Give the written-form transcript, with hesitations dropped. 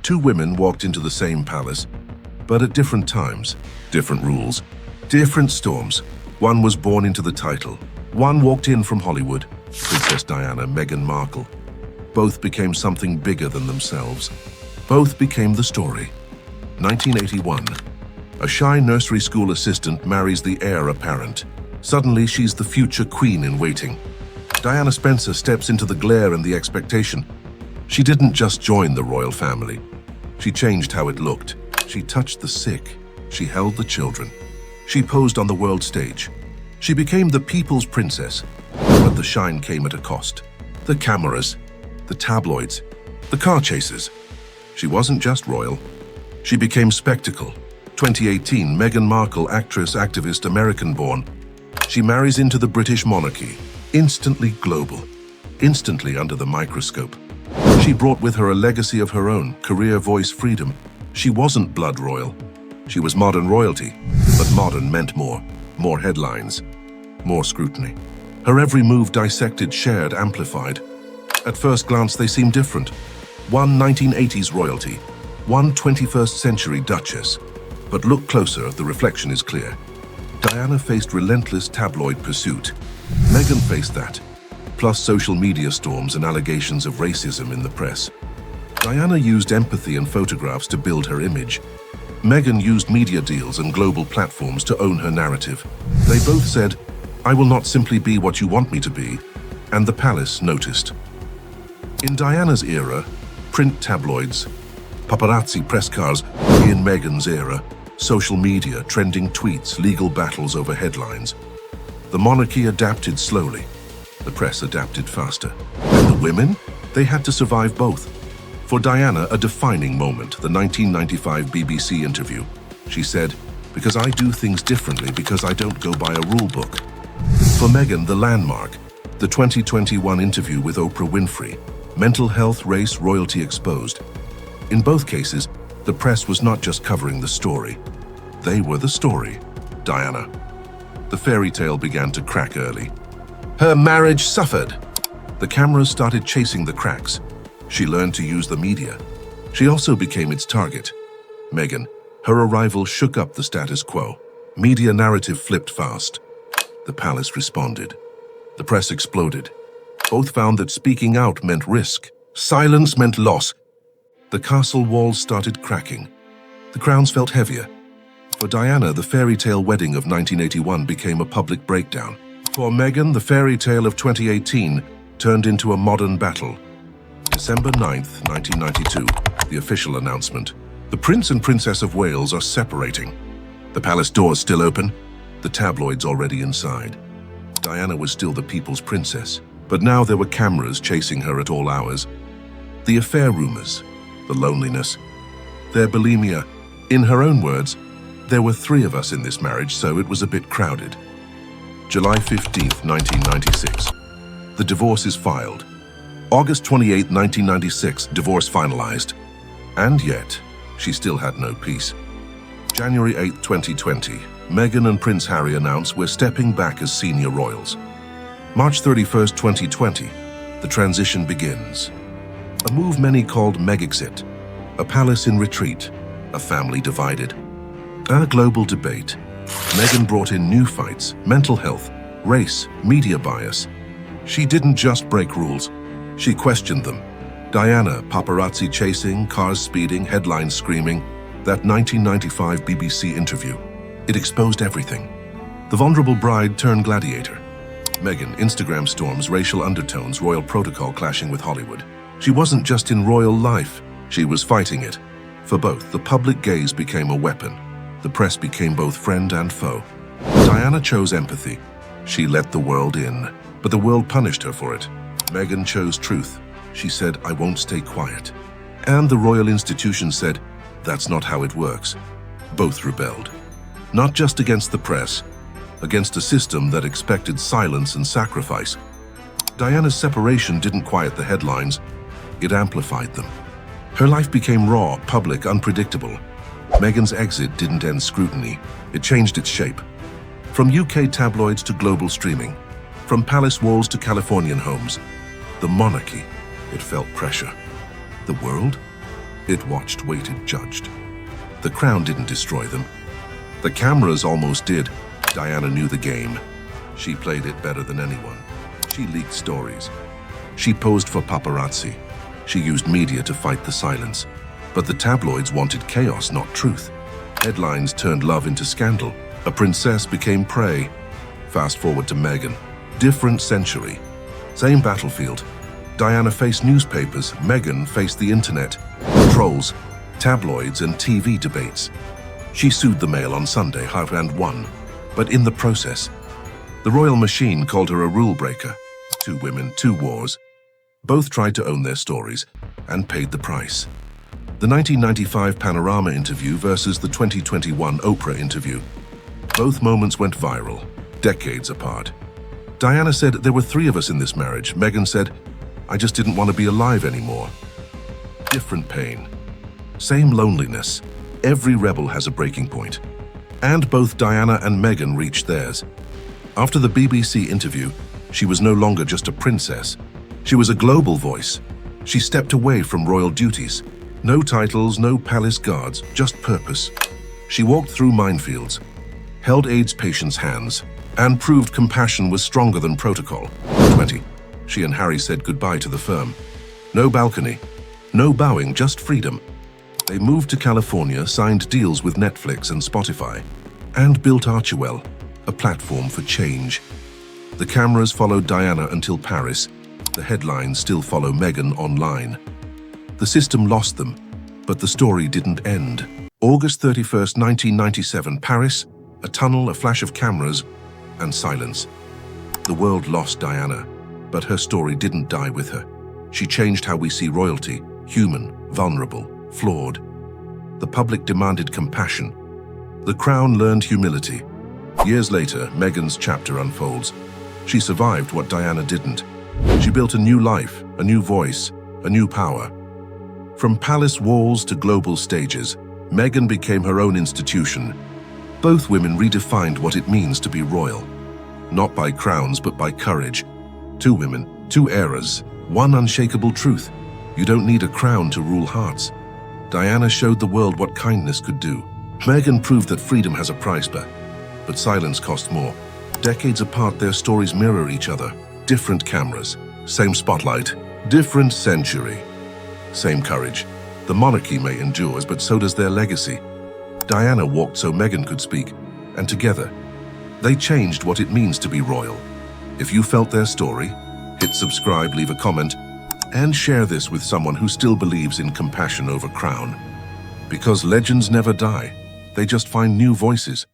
Two women walked into the same palace, but at different times, different rules, different storms. One was born into the title. One walked in from Hollywood, Princess Diana, Meghan Markle. Both became something bigger than themselves. Both became the story. 1981. A shy nursery school assistant marries the heir apparent. Suddenly, she's the future queen in waiting. Diana Spencer steps into the glare and the expectation. She didn't just join the royal family. She changed how it looked. She touched the sick. She held the children. She posed on the world stage. She became the people's princess. But the shine came at a cost. The cameras, the tabloids, the car chases. She wasn't just royal. She became spectacle. 2018, Meghan Markle, actress, activist, American-born. She marries into the British monarchy. Instantly global. Instantly under the microscope. She brought with her a legacy of her own, career, voice, freedom. She wasn't blood royal. She was modern royalty. But modern meant more. More headlines. More scrutiny. Her every move dissected, shared, amplified. At first glance, they seem different. One 1980s royalty. One 21st century duchess. But look closer, the reflection is clear. Diana faced relentless tabloid pursuit. Meghan faced that, plus social media storms and allegations of racism in the press. Diana used empathy and photographs to build her image. Meghan used media deals and global platforms to own her narrative. They both said, "I will not simply be what you want me to be," and the palace noticed. In Diana's era, print tabloids, paparazzi press cars. In Meghan's era, social media, trending tweets, legal battles over headlines. The monarchy adapted slowly. The press adapted faster. And the women? They had to survive both. For Diana, a defining moment, the 1995 BBC interview. She said, "Because I do things differently, because I don't go by a rule book." For Meghan, the landmark, the 2021 interview with Oprah Winfrey. Mental health, race, royalty exposed. In both cases, the press was not just covering the story. They were the story. Diana. The fairy tale began to crack early. Her marriage suffered. The cameras started chasing the cracks. She learned to use the media. She also became its target. Meghan. Her arrival shook up the status quo. Media narrative flipped fast. The palace responded. The press exploded. Both found that speaking out meant risk. Silence meant loss. The castle walls started cracking. The crowns felt heavier. For Diana, the fairy tale wedding of 1981 became a public breakdown. For Meghan, the fairy tale of 2018 turned into a modern battle. December 9th, 1992, the official announcement. The Prince and Princess of Wales are separating. The palace doors still open, the tabloids already inside. Diana was still the people's princess, but now there were cameras chasing her at all hours. The affair rumors, the loneliness, their bulimia. In her own words, "There were 3 of us in this marriage, so it was a bit crowded." July 15th, 1996. The divorce is filed. August 28, 1996, divorce finalized. And yet, she still had no peace. January 8, 2020, Meghan and Prince Harry announce we're stepping back as senior royals. March 31st, 2020, the transition begins. A move many called Megxit, a palace in retreat, a family divided. A global debate. Meghan brought in new fights, mental health, race, media bias. She didn't just break rules, she questioned them. Diana, paparazzi chasing, cars speeding, headlines screaming. That 1995 BBC interview. It exposed everything. The vulnerable bride turned gladiator. Meghan, Instagram storms, racial undertones, royal protocol clashing with Hollywood. She wasn't just in royal life, she was fighting it. For both, the public gaze became a weapon. The press became both friend and foe. Diana chose empathy. She let the world in, but the world punished her for it. Meghan chose truth. She said, "I won't stay quiet." And the royal institution said, "That's not how it works." Both rebelled. Not just against the press, against a system that expected silence and sacrifice. Diana's separation didn't quiet the headlines, it amplified them. Her life became raw, public, unpredictable. Meghan's exit didn't end scrutiny, it changed its shape. From UK tabloids to global streaming, from palace walls to Californian homes, the monarchy, it felt pressure. The world? It watched, waited, judged. The crown didn't destroy them. The cameras almost did. Diana knew the game. She played it better than anyone. She leaked stories. She posed for paparazzi. She used media to fight the silence. But the tabloids wanted chaos, not truth. Headlines turned love into scandal. A princess became prey. Fast forward to Meghan. Different century. Same battlefield. Diana faced newspapers. Meghan faced the internet. Trolls, tabloids, and TV debates. She sued the Mail on Sunday, and won. But in the process, the royal machine called her a rule breaker. 2 women, 2 wars. Both tried to own their stories and paid the price. The 1995 Panorama interview versus the 2021 Oprah interview. Both moments went viral, decades apart. Diana said, "There were 3 of us in this marriage." Meghan said, "I just didn't want to be alive anymore." Different pain. Same loneliness. Every rebel has a breaking point. And both Diana and Meghan reached theirs. After the BBC interview, she was no longer just a princess. She was a global voice. She stepped away from royal duties. No titles, no palace guards, just purpose. She walked through minefields, held AIDS patients' hands, and proved compassion was stronger than protocol. 20. She and Harry said goodbye to the firm. No balcony, no bowing, just freedom. They moved to California, signed deals with Netflix and Spotify, and built Archewell, a platform for change. The cameras followed Diana until Paris. The headlines still follow Meghan online. The system lost them, but the story didn't end. August 31st, 1997, Paris, a tunnel, a flash of cameras, and silence. The world lost Diana, but her story didn't die with her. She changed how we see royalty, human, vulnerable, flawed. The public demanded compassion. The crown learned humility. Years later, Meghan's chapter unfolds. She survived what Diana didn't. She built a new life, a new voice, a new power. From palace walls to global stages, Meghan became her own institution. Both women redefined what it means to be royal. Not by crowns, but by courage. 2 women, 2 eras, 1 unshakable truth. You don't need a crown to rule hearts. Diana showed the world what kindness could do. Meghan proved that freedom has a price, but silence costs more. Decades apart, their stories mirror each other. Different cameras, same spotlight, different century. Same courage. The monarchy may endure, but so does their legacy. Diana walked so Meghan could speak, and together, they changed what it means to be royal. If you felt their story, hit subscribe, leave a comment, and share this with someone who still believes in compassion over crown. Because legends never die, they just find new voices.